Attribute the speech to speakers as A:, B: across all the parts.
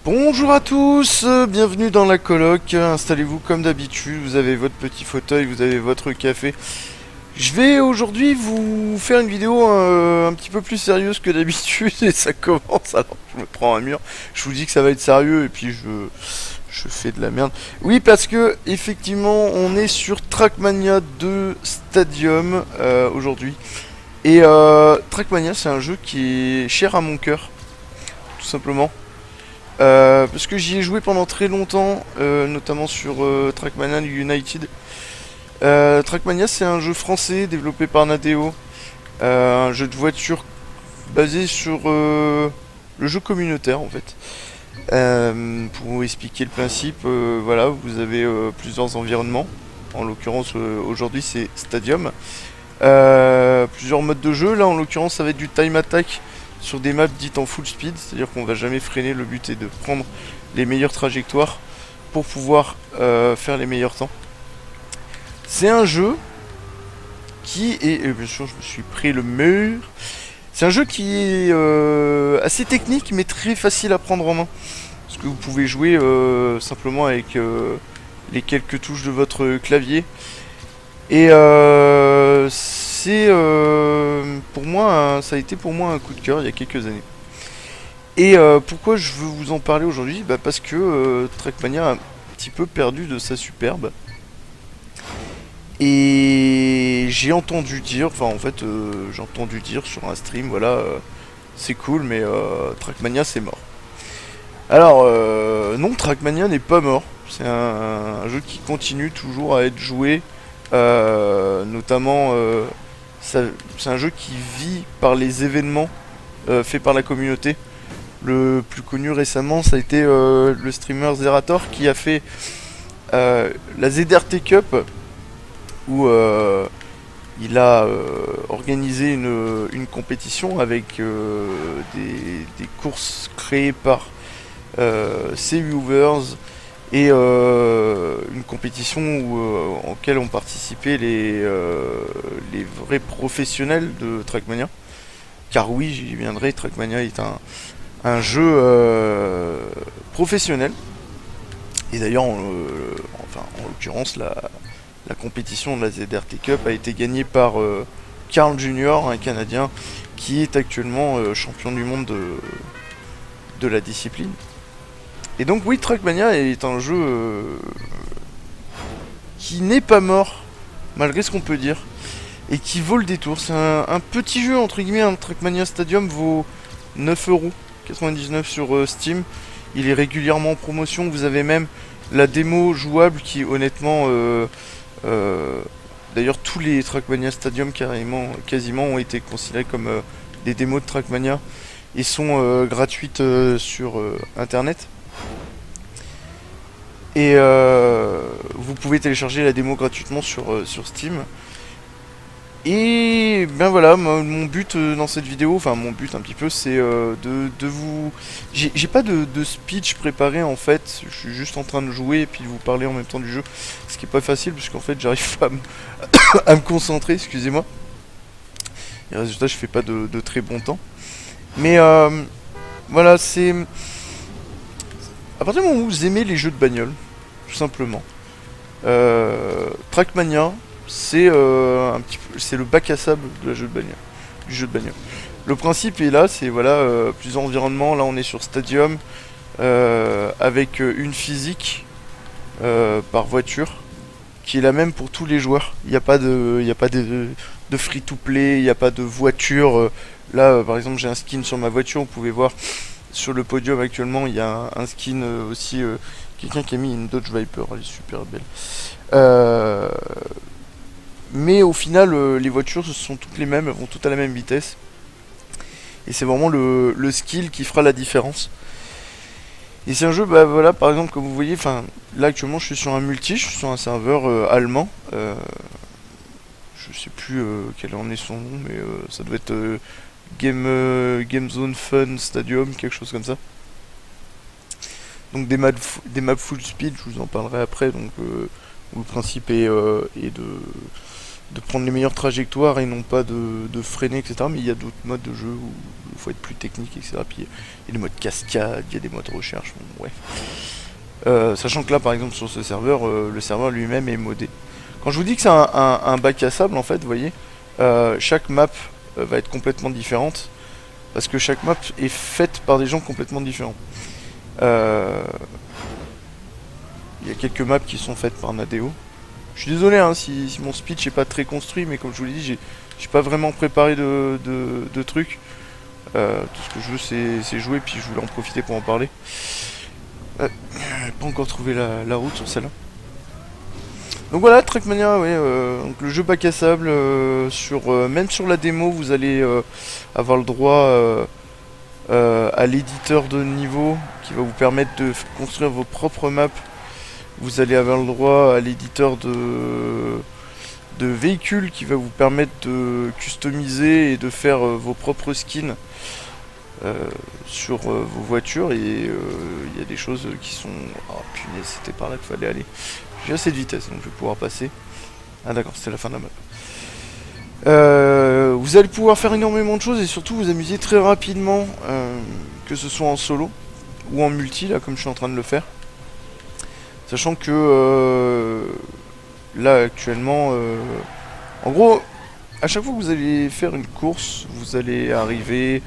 A: Bonjour à tous, bienvenue dans la coloc, installez-vous comme d'habitude, vous avez votre petit fauteuil, vous avez votre café. Je vais aujourd'hui vous faire une vidéo un petit peu plus sérieuse que d'habitude et ça commence, alors je me prends un mur, je vous dis que ça va être sérieux et puis je fais de la merde. Oui, parce que effectivement on est sur Trackmania 2 Stadium aujourd'hui et Trackmania c'est un jeu qui est cher à mon cœur, tout simplement. Parce que j'y ai joué pendant très longtemps, notamment sur Trackmania United. Trackmania, c'est un jeu français développé par Nadeo, un jeu de voiture basé sur le jeu communautaire en fait. Pour vous expliquer le principe, voilà, vous avez plusieurs environnements. En l'occurrence, aujourd'hui, c'est Stadium. Plusieurs modes de jeu. Là, en l'occurrence, ça va être du time attack sur des maps dites en full speed, c'est-à-dire qu'on va jamais freiner. Le but est de prendre les meilleures trajectoires pour pouvoir faire les meilleurs temps. C'est un jeu qui est, bien sûr, je me suis pris le mur. C'est un jeu qui est assez technique, mais très facile à prendre en main, parce que vous pouvez jouer simplement avec les quelques touches de votre clavier. Et c'est pour moi, ça a été pour moi un coup de cœur il y a quelques années. Et pourquoi je veux vous en parler aujourd'hui? Parce que Trackmania a un petit peu perdu de sa superbe. Et j'ai entendu dire, enfin en fait j'ai entendu dire sur un stream, voilà, c'est cool, mais Trackmania c'est mort. Alors non, Trackmania n'est pas mort. C'est un jeu qui continue toujours à être joué. Notamment, c'est un jeu qui vit par les événements faits par la communauté. Le plus connu récemment, ça a été le streamer Zerator qui a fait la ZRT Cup où il a organisé une compétition avec des courses créées par ses viewers et une compétition en laquelle ont participé les vrais professionnels de Trackmania. Car oui, j'y viendrai, Trackmania est un jeu professionnel. Et d'ailleurs, enfin, en l'occurrence, la compétition de la ZRT Cup a été gagnée par Carl Junior, un Canadien, qui est actuellement champion du monde de la discipline. Et donc oui, Trackmania est un jeu qui n'est pas mort, malgré ce qu'on peut dire, et qui vaut le détour. C'est un petit jeu, entre guillemets, un Trackmania Stadium vaut 9,99€ sur Steam. Il est régulièrement en promotion, vous avez même la démo jouable qui honnêtement... d'ailleurs tous les Trackmania Stadium quasiment ont été considérés comme des démos de Trackmania et sont gratuites sur internet. Et vous pouvez télécharger la démo gratuitement sur Steam. Et ben voilà, mon but dans cette vidéo, enfin mon but un petit peu, c'est de vous... J'ai pas de speech préparé en fait, je suis juste en train de jouer et puis de vous parler en même temps du jeu. Ce qui est pas facile puisqu'en fait j'arrive pas à me concentrer, excusez-moi. Et résultat, je fais pas de très bon temps. Mais voilà, c'est... À partir du moment où vous aimez les jeux de bagnole, tout simplement, Trackmania, c'est c'est le bac à sable de la jeu de bagnole, du jeu de bagnole. Le principe est là, c'est voilà plusieurs environnements. Là, on est sur Stadium avec une physique par voiture qui est la même pour tous les joueurs. Il n'y a pas de free to play, il n'y a pas de voiture. Là, par exemple, j'ai un skin sur ma voiture. Vous pouvez voir sur le podium actuellement, il y a un skin aussi. Quelqu'un qui a mis une Dodge Viper, elle est super belle. Mais au final, les voitures ce sont toutes les mêmes, elles vont toutes à la même vitesse. Et c'est vraiment le skill qui fera la différence. Et c'est un jeu, bah voilà, par exemple, comme vous voyez, enfin, là actuellement je suis sur un multi, je suis sur un serveur allemand. Je sais plus quel en est son nom, mais ça doit être Game Zone Fun Stadium, quelque chose comme ça. Donc des maps full speed, je vous en parlerai après. Donc où le principe est prendre les meilleures trajectoires et non pas de freiner, etc. Mais il y a d'autres modes de jeu où il faut être plus technique, etc. Puis il y a des modes cascade, il y a des modes recherche, bon, ouais. Sachant que là, par exemple, sur ce serveur, le serveur lui-même est modé. Quand je vous dis que c'est un bac à sable, en fait, vous voyez, chaque map va être complètement différente, parce que chaque map est faite par des gens complètement différents. Il y a quelques maps qui sont faites par Nadeo. Je suis désolé hein, si mon speech est pas très construit, mais comme je vous l'ai dit, j'ai pas vraiment préparé de trucs. Tout ce que je veux c'est jouer, puis je voulais en profiter pour en parler. J'ai pas encore trouvé la route sur celle-là. Donc voilà, Trackmania, ouais, donc le jeu bac à sable, même sur la démo, vous allez avoir le droit à l'éditeur de niveau qui va vous permettre de construire vos propres maps. Vous allez avoir le droit à l'éditeur de véhicules qui va vous permettre de customiser et de faire vos propres skins sur vos voitures. Et il y a des choses qui sont... Oh punaise, c'était par là qu'il fallait aller. J'ai assez de vitesse, donc je vais pouvoir passer. Ah d'accord, c'était la fin de la map. Vous allez pouvoir faire énormément de choses et surtout vous amuser très rapidement, que ce soit en solo ou en multi, là comme je suis en train de le faire. Sachant que là actuellement, en gros, à chaque fois que vous allez faire une course, vous allez arriver,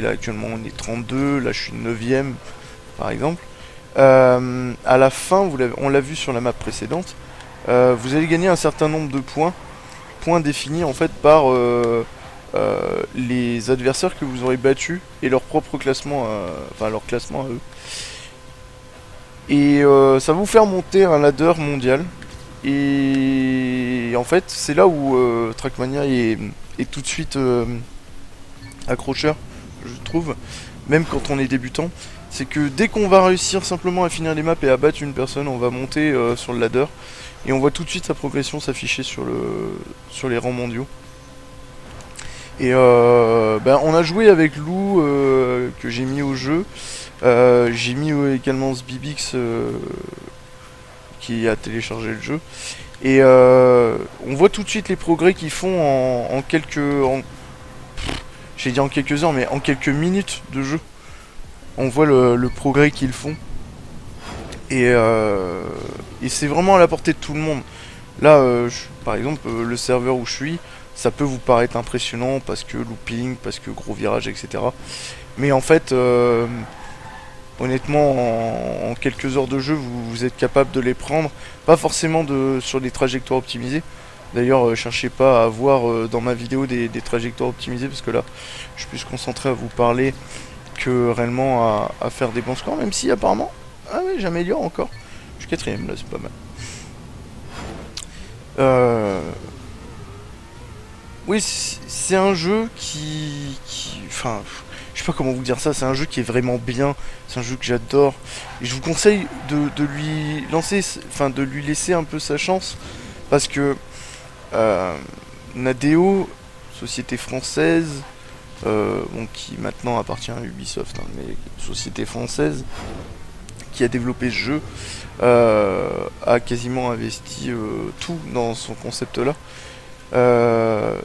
A: là actuellement on est 32, là je suis 9ème par exemple. À la fin, on l'a vu sur la map précédente, vous allez gagner un certain nombre de points définis en fait par les adversaires que vous aurez battus et leur propre classement, enfin leur classement à eux. Et ça va vous faire monter un ladder mondial. Et en fait, c'est là où Trackmania est tout de suite accrocheur, je trouve, même quand on est débutant. C'est que dès qu'on va réussir simplement à finir les maps et à battre une personne, on va monter sur le ladder. Et on voit tout de suite sa progression s'afficher sur les rangs mondiaux. Et on a joué avec Lou que j'ai mis au jeu. J'ai mis également Sbibix qui a téléchargé le jeu. Et on voit tout de suite les progrès qu'ils font en quelques... J'ai dit en quelques heures, mais en quelques minutes de jeu. On voit le progrès qu'ils font. Et c'est vraiment à la portée de tout le monde. Là, par exemple, le serveur où je suis, ça peut vous paraître impressionnant parce que looping, parce que gros virage, etc. Mais en fait, honnêtement, en quelques heures de jeu, vous êtes capable de les prendre. Pas forcément sur des trajectoires optimisées. D'ailleurs, cherchez pas à voir dans ma vidéo des trajectoires optimisées parce que là, je suis plus concentré à vous parler que réellement à faire des bons scores, même si apparemment, ah oui, j'améliore encore. Je suis 4ème là, c'est pas mal. Oui, c'est un jeu enfin, je sais pas comment vous dire ça, c'est un jeu qui est vraiment bien, c'est un jeu que j'adore. Et je vous conseille de lui de lui laisser un peu sa chance, parce que Nadeo, société française, qui maintenant appartient à Ubisoft, hein, mais société française, qui a développé ce jeu, a quasiment investi tout dans son concept là. En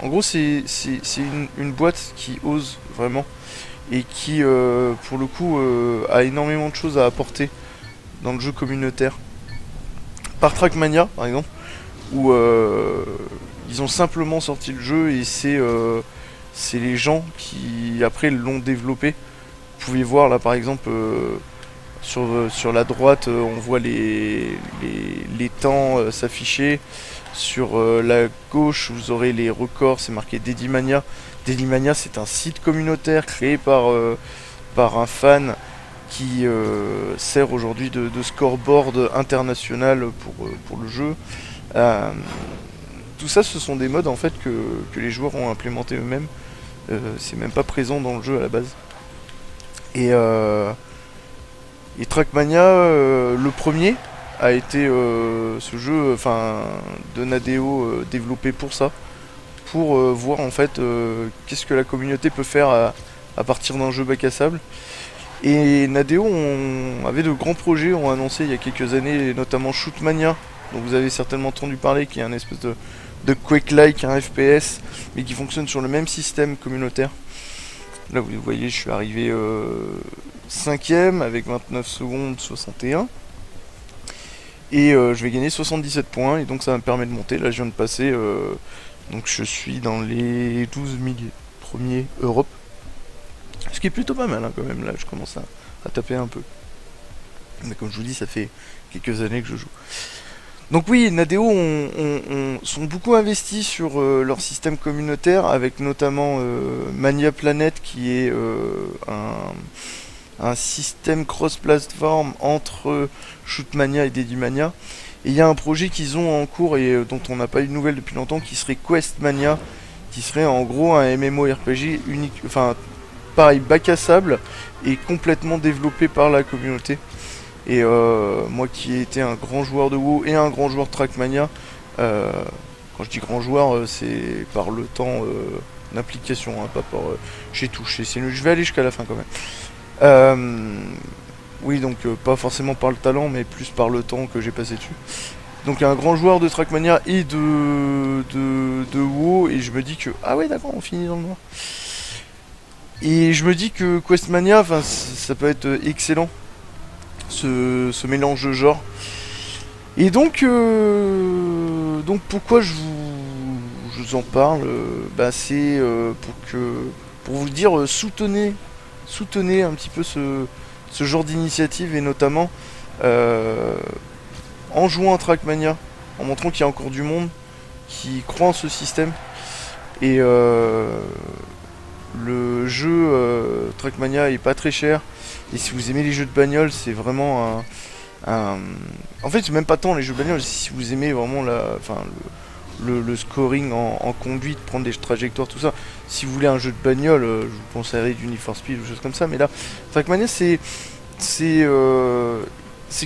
A: gros, c'est une boîte qui ose vraiment et qui, pour le coup, a énormément de choses à apporter dans le jeu communautaire. Par Trackmania, par exemple, où ils ont simplement sorti le jeu et c'est les gens qui après l'ont développé. Vous pouvez voir là, par exemple, sur la droite, on voit les temps s'afficher. Sur la gauche, vous aurez les records, c'est marqué Dailymania. Dailymania, c'est un site communautaire créé par un fan qui sert aujourd'hui de scoreboard international pour le jeu. Tout ça, ce sont des modes en fait que les joueurs ont implémenté eux-mêmes. C'est même pas présent dans le jeu à la base. Et Trackmania, le premier, a été ce jeu de Nadeo développé pour ça, pour voir en fait qu'est-ce que la communauté peut faire à partir d'un jeu bac à sable. Et Nadeo avait de grands projets, ont annoncé il y a quelques années, notamment Shootmania, dont vous avez certainement entendu parler, qui est un espèce de Quake-like, un FPS, mais qui fonctionne sur le même système communautaire. Là vous voyez, je suis arrivé 5ème avec 29 secondes 61. Et je vais gagner 77 points, et donc ça me permet de monter. Là je viens de passer, donc je suis dans les 12 000 premiers Europe. Ce qui est plutôt pas mal hein, quand même, là je commence à taper un peu. Mais comme je vous dis, ça fait quelques années que je joue. Donc oui, Nadeo sont beaucoup investis sur leur système communautaire, avec notamment Mania Planet, qui est un système cross-platform entre Shootmania et Dédimania. Et il y a un projet qu'ils ont en cours et dont on n'a pas eu de nouvelles depuis longtemps, qui serait Questmania, qui serait en gros un MMORPG unique, enfin pareil, bac à sable et complètement développé par la communauté. Et moi qui ai été un grand joueur de WoW et un grand joueur de Trackmania, quand je dis grand joueur, c'est par le temps d'implication, hein, pas par... j'ai touché, je vais aller jusqu'à la fin quand même. Oui, donc pas forcément par le talent, mais plus par le temps que j'ai passé dessus. Donc un grand joueur de Trackmania et de WoW, et je me dis que... Ah ouais d'accord, on finit dans le noir. Et je me dis que Questmania, ça peut être excellent, ce mélange de genres. Et donc pourquoi je vous en parle, c'est pour vous dire, soutenez un petit peu ce genre d'initiative, et notamment en jouant à Trackmania, en montrant qu'il y a encore du monde qui croit en ce système. Et le jeu Trackmania est pas très cher, et si vous aimez les jeux de bagnole, c'est vraiment en fait c'est même pas tant les jeux de bagnole, si vous aimez vraiment le scoring en conduite, prendre des trajectoires, tout ça. Si vous voulez un jeu de bagnole, je vous conseillerais du Need for Speed ou choses comme ça, mais là Trackmania c'est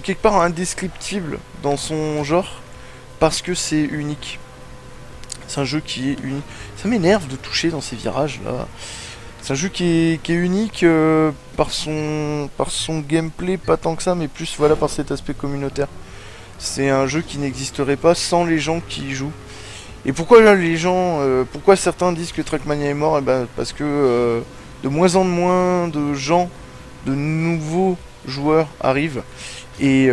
A: quelque part indescriptible dans son genre, parce que c'est unique. C'est un jeu qui est unique. Ça m'énerve de toucher dans ces virages là. C'est un jeu qui est unique par son gameplay, pas tant que ça, mais plus voilà par cet aspect communautaire. C'est un jeu qui n'existerait pas sans les gens qui y jouent. Et pourquoi là, pourquoi certains disent que Trackmania est mort? Parce que de moins de gens, de nouveaux joueurs arrivent. Et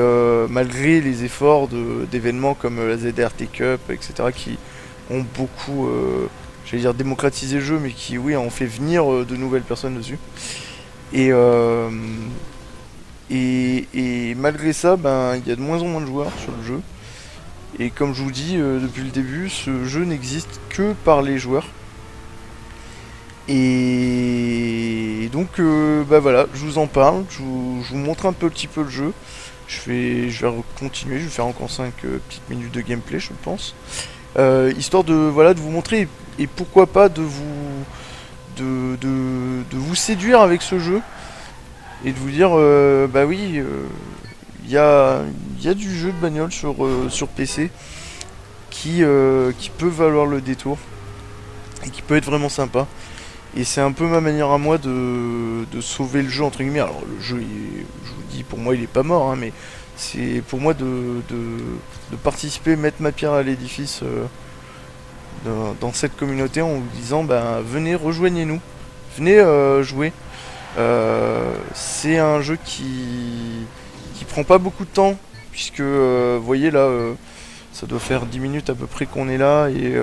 A: malgré les efforts d'événements comme la ZRT Cup, etc., qui ont beaucoup, j'allais dire démocratisé le jeu, mais qui, oui, ont fait venir de nouvelles personnes dessus. Et malgré ça, il y a de moins en moins de joueurs sur le jeu. Et comme je vous dis depuis le début, ce jeu n'existe que par les joueurs. Et donc, voilà, je vous en parle, je vous montre un petit peu le jeu. Je vais continuer, je vais faire encore 5 petites minutes de gameplay, je pense. Histoire de vous montrer, et pourquoi pas de vous séduire avec ce jeu. Et de vous dire, oui, il y a du jeu de bagnole sur PC qui peut valoir le détour et qui peut être vraiment sympa. Et c'est un peu ma manière à moi de sauver le jeu, entre guillemets. Alors le jeu, je vous dis, pour moi il est pas mort, hein, mais c'est pour moi de participer, mettre ma pierre à l'édifice dans cette communauté, en vous disant venez, rejoignez-nous, venez jouer. C'est un jeu qui prend pas beaucoup de temps, puisque vous voyez là, ça doit faire 10 minutes à peu près qu'on est là, et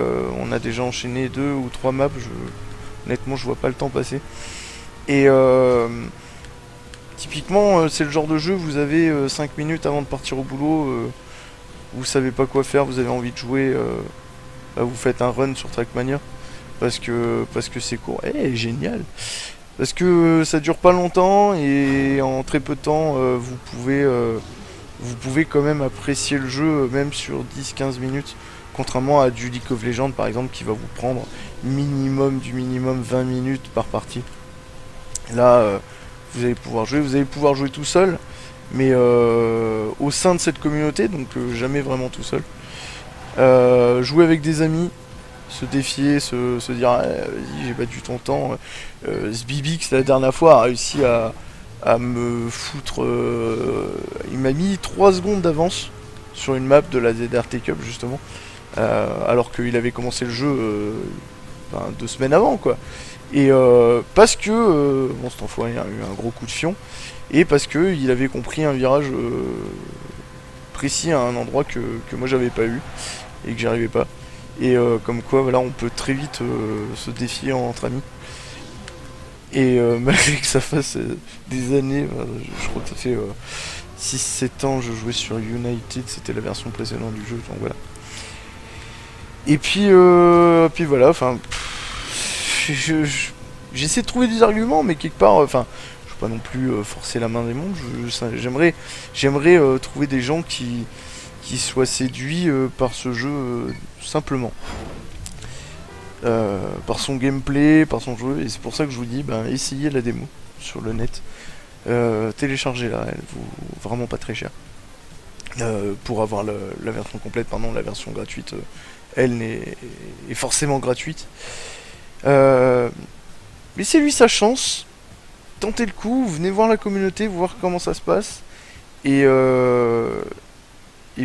A: on a déjà enchaîné 2 ou 3 maps. Honnêtement, je vois pas le temps passer. Et typiquement, c'est le genre de jeu, vous avez 5 minutes avant de partir au boulot, vous savez pas quoi faire, vous avez envie de jouer, vous faites un run sur Trackmania, parce que c'est court. Génial! Parce que ça dure pas longtemps, et en très peu de temps, vous pouvez quand même apprécier le jeu, même sur 10-15 minutes. Contrairement à du League of Legends par exemple, qui va vous prendre minimum 20 minutes par partie. Là, vous allez pouvoir jouer tout seul, mais au sein de cette communauté, donc jamais vraiment tout seul. Jouer avec des amis, se défier, se dire vas-y, j'ai battu ton temps. Sbibix la dernière fois a réussi à me foutre... il m'a mis 3 secondes d'avance sur une map de la ZRT Cup justement, alors qu'il avait commencé le jeu 2 semaines avant quoi. Et parce que, bon cet enfoiré a eu un gros coup de fion, et parce que il avait compris un virage précis à un endroit que moi j'avais pas eu, et que j'y arrivais pas. Et comme quoi voilà, on peut très vite se défier entre amis. Et malgré que ça fasse des années, je crois que ça fait 6-7 ans je jouais sur United, c'était la version précédente du jeu, donc voilà. Et puis voilà, enfin, j'essaie de trouver des arguments, mais quelque part, enfin, je veux pas non plus forcer la main des mondes. J'aimerais trouver des gens qui soient séduits par ce jeu simplement, par son gameplay, par son jeu. Et c'est pour ça que je vous dis, ben, essayez la démo sur le net, téléchargez-la, elle vaut vraiment pas très cher. Pour avoir la version complète, pardon, la version gratuite, elle est forcément gratuite. Laissez-lui sa chance, tentez le coup, venez voir la communauté, voir comment ça se passe, et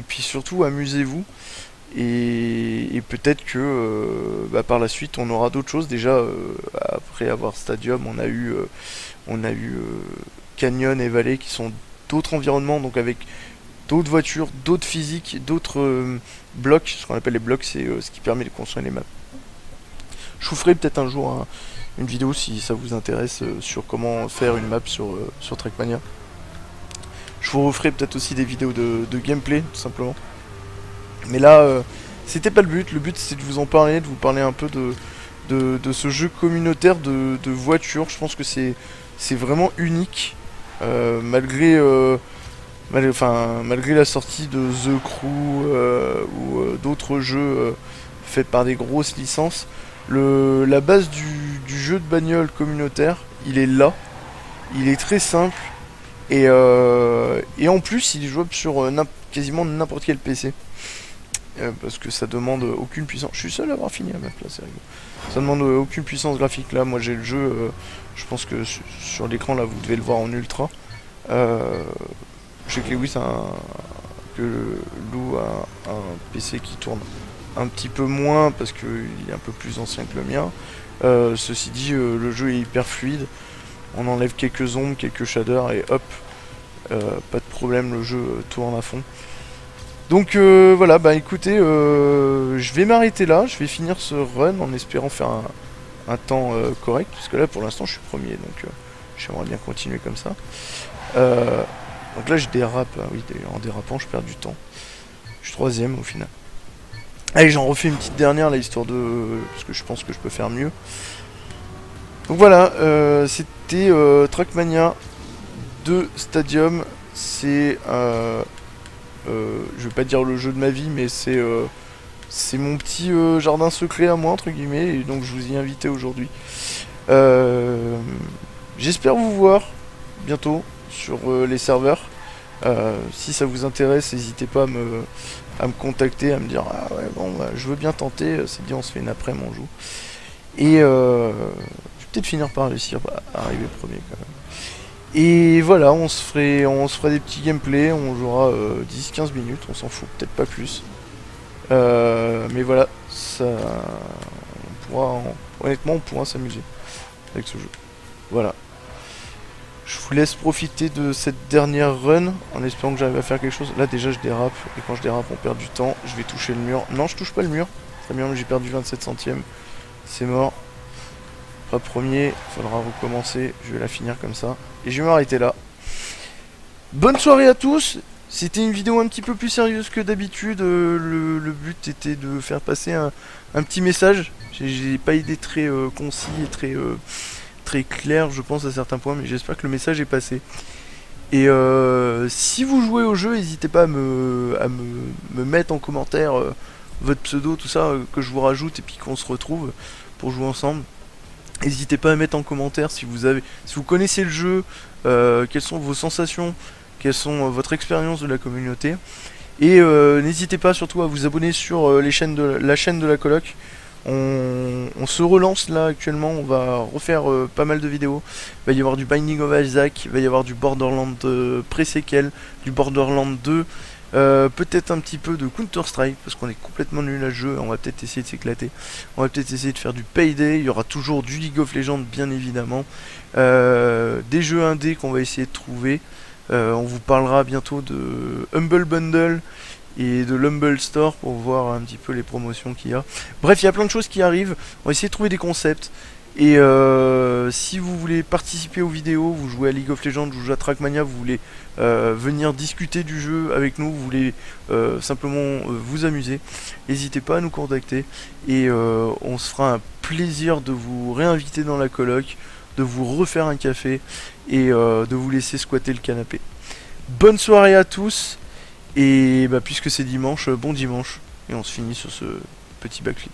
A: puis surtout amusez-vous, et peut-être que par la suite on aura d'autres choses. Déjà après avoir Stadium, on a eu Canyon et Valley qui sont d'autres environnements, donc avec d'autres voitures, d'autres physiques, d'autres blocs. Ce qu'on appelle les blocs, c'est ce qui permet de construire les maps. Je vous ferai peut-être un jour une vidéo si ça vous intéresse sur comment faire une map sur Trackmania. Je vous referai peut-être aussi des vidéos de gameplay tout simplement. Mais là, c'était pas le but. Le but c'est de vous en parler, de vous parler un peu de ce jeu communautaire de voitures. Je pense que c'est vraiment unique, malgré la sortie de The Crew ou d'autres jeux faits par des grosses licences. La base du jeu de bagnole communautaire, il est là, il est très simple, et en plus il est jouable sur quasiment n'importe quel PC, parce que ça demande aucune puissance. Je suis seul à avoir fini la map là, c'est rigolo. Ça demande aucune puissance graphique. Là moi j'ai le jeu, je pense que sur l'écran là vous devez le voir en ultra. Je sais que Lewis Lou a un PC qui tourne un petit peu moins parce qu'il est un peu plus ancien que le mien. Ceci dit, le jeu est hyper fluide. On enlève quelques ombres, quelques shaders et hop, pas de problème, le jeu tourne à fond. Donc voilà, bah écoutez, je vais m'arrêter là. Je vais finir ce run en espérant faire un temps correct, parce que là pour l'instant je suis premier, donc j'aimerais bien continuer comme ça. Donc là je dérape, oui en dérapant je perds du temps. Je suis 3ème au final. Allez, j'en refais une petite dernière là, histoire de... parce que je pense que je peux faire mieux. Donc voilà, c'était Trackmania 2 Stadium. C'est... je vais pas dire le jeu de ma vie, mais c'est mon petit jardin secret à moi, entre guillemets, et donc je vous y ai invité aujourd'hui. J'espère vous voir bientôt sur les serveurs. Si ça vous intéresse, n'hésitez pas à me contacter, à me dire ah ouais bon bah, je veux bien tenter, c'est dit on se fait une après-midi, on joue. Et je vais peut-être finir par réussir à arriver premier quand même. Et voilà, on se fera des petits gameplays, on jouera 10-15 minutes, on s'en fout, peut-être pas plus. Mais voilà, ça honnêtement on pourra s'amuser avec ce jeu. Voilà. Je vous laisse profiter de cette dernière run en espérant que j'arrive à faire quelque chose. Là déjà je dérape, et quand je dérape on perd du temps. Je vais toucher le mur. Non, je touche pas le mur. Très bien, j'ai perdu 27 centièmes. C'est mort. Pas premier, faudra recommencer. Je vais la finir comme ça. Et je vais m'arrêter là. Bonne soirée à tous. C'était une vidéo un petit peu plus sérieuse que d'habitude. Le but était de faire passer un petit message. J'ai pas idée très concis et très clair, je pense, à certains points, mais j'espère que le message est passé. Et si vous jouez au jeu, n'hésitez pas à me mettre en commentaire votre pseudo, tout ça, que je vous rajoute et puis qu'on se retrouve pour jouer ensemble. N'hésitez pas à mettre en commentaire si vous connaissez le jeu, quelles sont vos sensations, quelles sont votre expérience de la communauté. Et n'hésitez pas surtout à vous abonner sur la chaîne de la coloc. On On se relance là actuellement, on va refaire pas mal de vidéos. Il va y avoir du Binding of Isaac, il va y avoir du Borderlands pré-séquel, du Borderlands 2, peut-être un petit peu de Counter-Strike, parce qu'on est complètement nul à ce jeu, on va peut-être essayer de s'éclater. On va peut-être essayer de faire du Payday, il y aura toujours du League of Legends bien évidemment. Des jeux indés qu'on va essayer de trouver. On vous parlera bientôt de Humble Bundle et de l'Humble Store pour voir un petit peu les promotions qu'il y a. Bref, il y a plein de choses qui arrivent. On va essayer de trouver des concepts. Et si vous voulez participer aux vidéos, vous jouez à League of Legends, vous jouez à Trackmania, vous voulez venir discuter du jeu avec nous, vous voulez simplement vous amuser, n'hésitez pas à nous contacter. Et on se fera un plaisir de vous réinviter dans la coloc, de vous refaire un café et de vous laisser squatter le canapé. Bonne soirée à tous. Et bah, puisque c'est dimanche, bon dimanche. Et on se finit sur ce petit backflip.